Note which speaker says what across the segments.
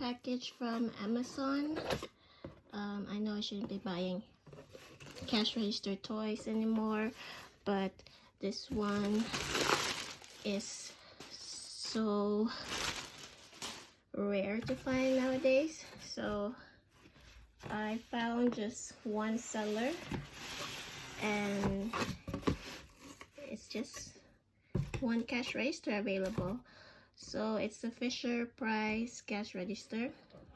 Speaker 1: package from Amazon. I know I shouldn't be buying cash register toys anymore, but this one is so rare to find nowadays. So I found just one seller, and it's just one cash register available. So it's the Fisher Price cash register.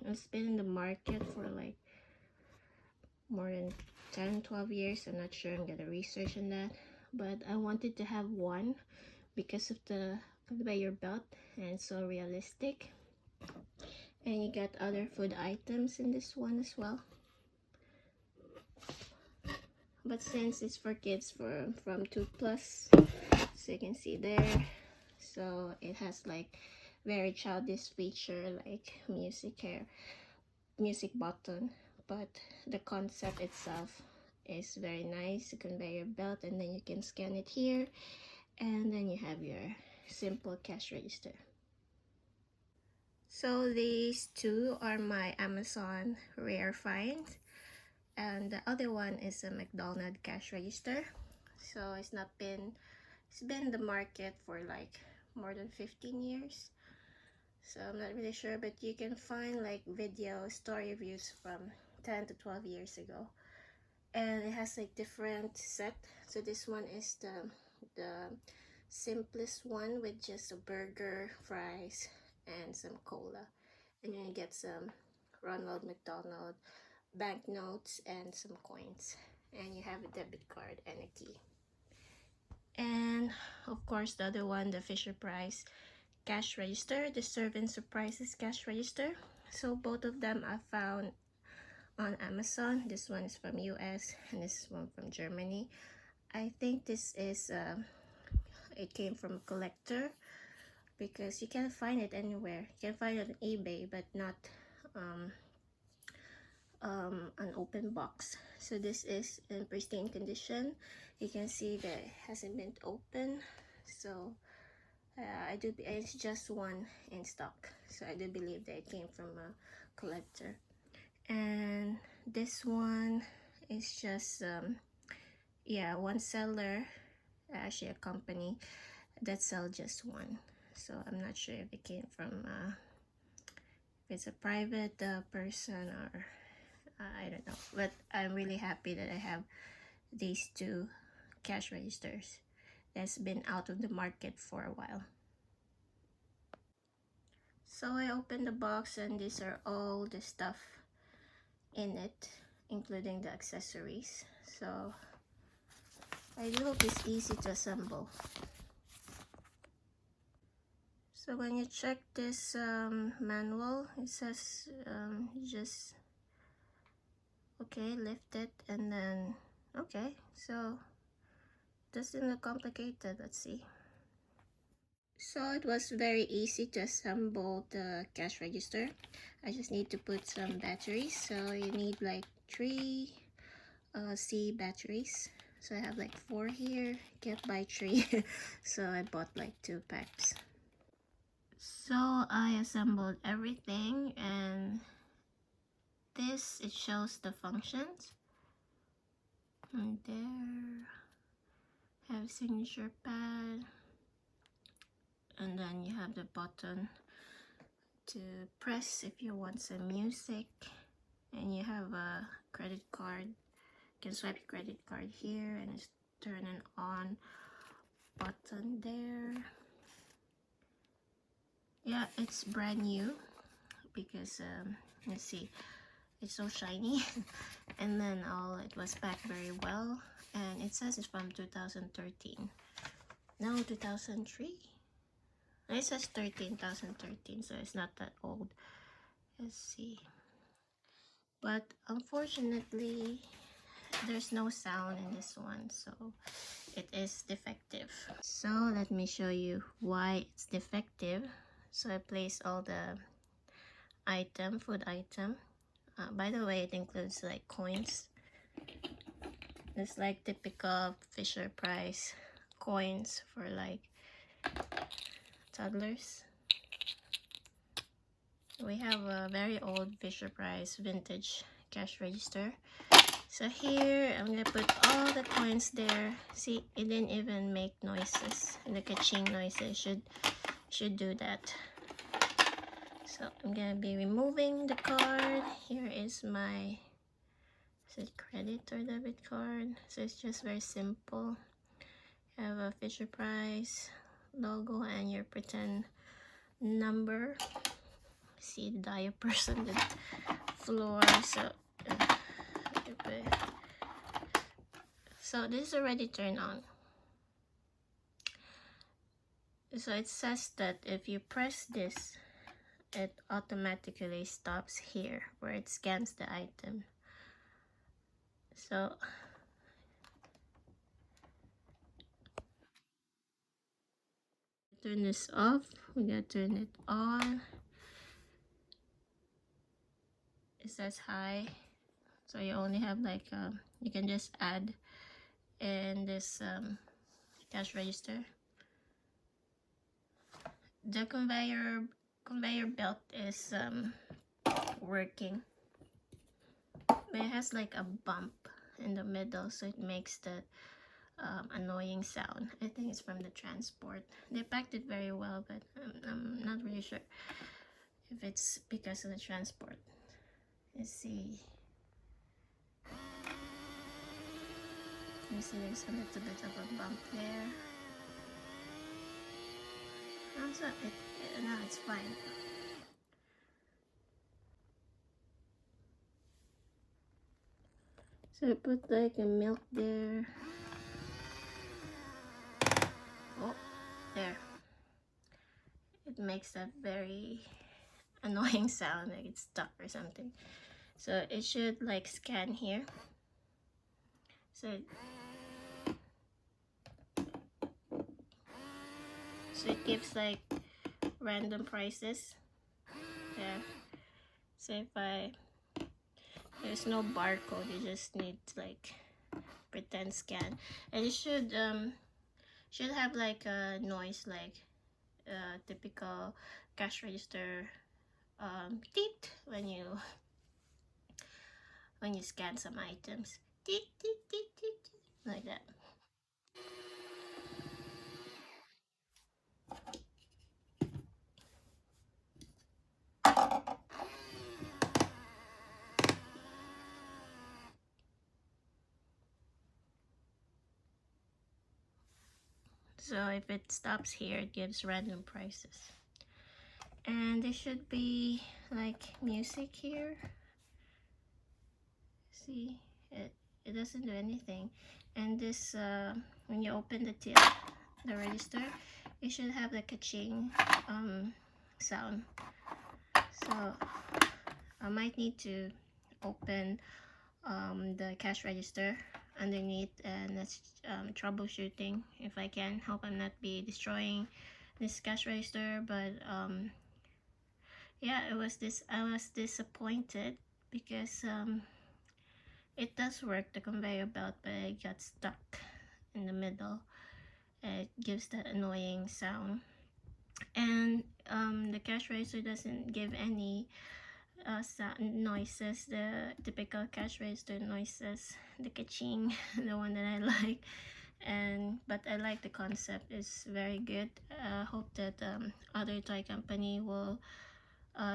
Speaker 1: It's been in the market for like more than 10-12 years. I'm not sure, I'm gonna research on that, but I wanted to have one because of the conveyor belt, and it's so realistic. And you get other food items in this one as well, but since it's for kids from 2+, so you can see there, so it has like very childish feature like music button, but the concept itself is very nice. A conveyor belt, and then you can scan it here, and then you have your simple cash register. So these two are my Amazon rare finds, and the other one is a McDonald's cash register. So it's been in the market for like more than 15 years, so I'm not really sure, but you can find like store reviews from 10 to 12 years ago, and it has like different set. So this one is the simplest one with just a burger, fries, and some cola, and then you get some Ronald McDonald banknotes and some coins, and you have a debit card and a key. And of course the other one, the Fisher Price cash register, the Servin Surprises cash register. So both of them I found on Amazon. This one is from US and this one from Germany. I think this is it came from a collector, because you can't find it anywhere. You can find it on eBay, but not an open box. So this is in pristine condition. You can see that it hasn't been open, so it's just one in stock, so I do believe that it came from a collector. And this one is just yeah, one seller, actually a company that sells just one, so I'm not sure if it came from if it's a private person, or I don't know, but I'm really happy that I have these two cash registers that's been out of the market for a while. So I opened the box, and these are all the stuff in it, including the accessories. So I do hope it's easy to assemble. So when you check this manual, it says just okay, lift it, and then okay, so it doesn't look complicated. Let's see. So it was very easy to assemble the cash register. I just need to put some batteries. So you need like 3 C batteries. So I have like 4 here. Can't buy 3, so I bought like 2 packs. So I assembled everything, and this, it shows the functions. And there, have signature pad, and then you have the button to press if you want some music, and you have a credit card. You can swipe your credit card here, and it's turn and on button there. Yeah, it's brand new because let's see, it's so shiny. And then it was packed very well, and it says it's from 2013. No, 2003. It says 2013, so it's not that old. Let's see. But unfortunately, there's no sound in this one, so it is defective. So let me show you why it's defective. So I placed all the food item. By the way, it includes like coins. It's like typical Fisher Price coins for like toddlers. We have a very old Fisher-Price vintage cash register. So here, I'm gonna put all the coins there. See, it didn't even make noises. The ka-ching noises should do that. So I'm gonna be removing the card. Here is my, is it credit or debit card? So it's just very simple. You have a Fisher-Price logo and your pretend number. See the diapers on the floor. So this is already turned on. So it says that if you press this, it automatically stops here where it scans the item. So turn this off. We gotta turn it on. It says high, so you only have like you can just add in this cash register. The conveyor belt is working, but it has like a bump in the middle, so it makes the annoying sound. I think it's from the transport. They packed it very well, but I'm not really sure if it's because of the transport. Let's see. You see there's a little bit of a bump there. No, it's fine. So I put like a milk there. Oh, there. It makes that very annoying sound, like it's stuck or something. So it should like scan here. So it gives like random prices there. So there's no barcode, you just need to like pretend scan, and it should have like a noise like typical cash register teet when you scan some items, teet, teet, teet, teet, teet, like that. So if it stops here, it gives random prices. And there should be like music here. See, it doesn't do anything. And this when you open the till, the register, it should have the ka-ching sound. So I might need to open the cash register underneath, and that's troubleshooting if I can. Hope I'm not be destroying this cash register, but yeah, I was disappointed because it does work, the conveyor belt, but it got stuck in the middle. It gives that annoying sound, and the cash register doesn't give any noises, the typical cash register noises, the ka-ching, the one that I like. But I like the concept, it's very good. Hope that other toy company will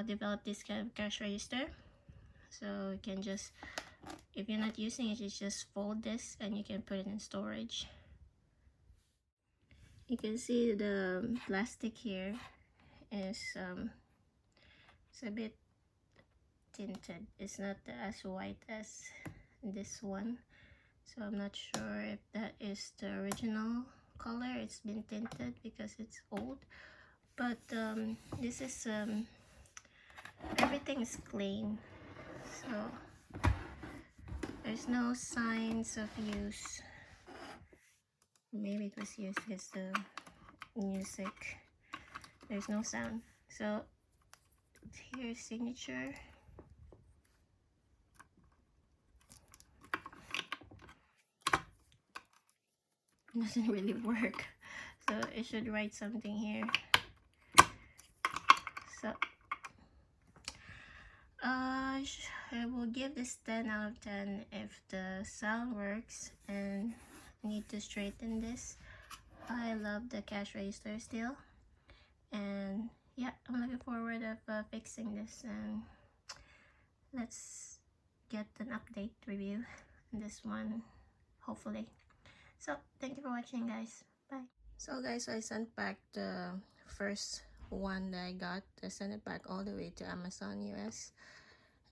Speaker 1: develop this kind of cash register, so you can just, if you're not using it, you just fold this and you can put it in storage. You can see the plastic here is it's a bit tinted. It's not as white as this one, so I'm not sure if that is the original color. It's been tinted because it's old, but this is everything is clean, so there's no signs of use. Maybe it was used because the music, there's no sound. So here's signature. It doesn't really work, so it should write something here. So I will give this 10 out of 10 if the sound works, and I need to straighten this. I love the cash register still, and yeah, I'm looking forward of fixing this, and let's get an update review on this one, hopefully. So thank you for watching, guys. Bye. So guys, I sent back the first one that I got. I sent it back all the way to Amazon US,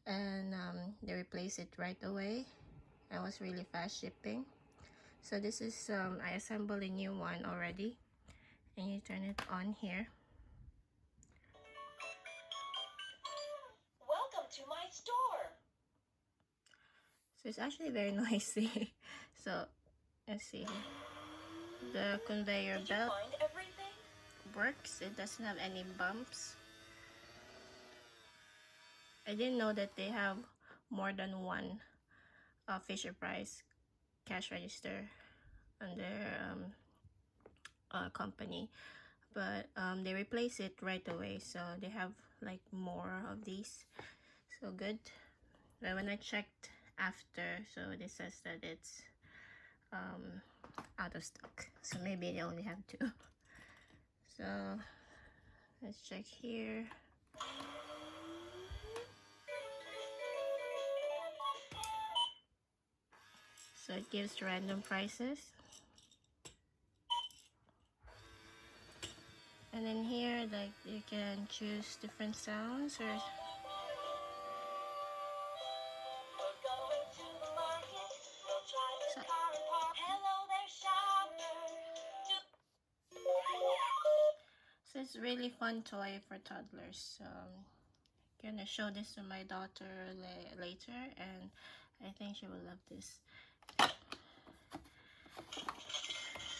Speaker 1: and they replaced it right away. I was really fast shipping. So this is I assembled a new one already, and you turn it on here.
Speaker 2: Welcome to my store.
Speaker 1: So it's actually very noisy. So let's see here. The conveyor belt works. It doesn't have any bumps. I didn't know that they have more than one Fisher Price cash register on their company, but they replace it right away, so they have like more of these. So good. But when I checked after, so it says that it's out of stock, so maybe they only have two. So let's check here. So it gives random prices, and then here, like, you can choose different sounds or so it's really fun toy for toddlers. Gonna show this to my daughter later, and I think she will love this.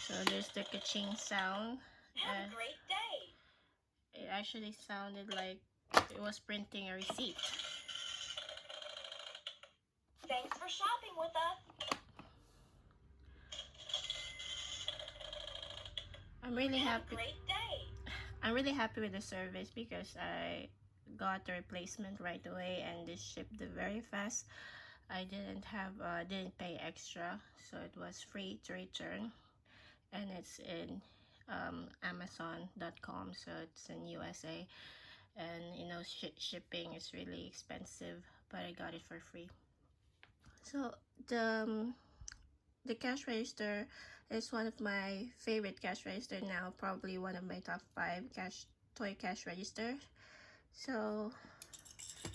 Speaker 1: So there's the ka-ching sound.
Speaker 2: Have a great day.
Speaker 1: It actually sounded like it was printing a receipt.
Speaker 2: Thanks for shopping with us.
Speaker 1: I'm really happy.
Speaker 2: Have a great day.
Speaker 1: I'm really happy with the service because I got the replacement right away, and this shipped very fast. I didn't pay extra, so it was free to return, and it's in Amazon.com, so it's in USA, and you know, shipping is really expensive, but I got it for free. So the cash register is one of my favorite cash register now, probably one of my top 5 toy cash register. So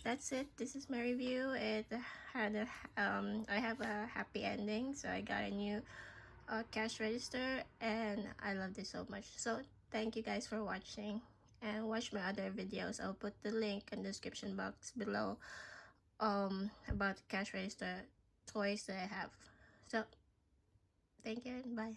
Speaker 1: that's it. This is my review. It had I have a happy ending, so I got a new cash register, and I love this so much. So thank you guys for watching, and watch my other videos. I'll put the link in the description box below about the cash register toys that I have. So thank you and bye.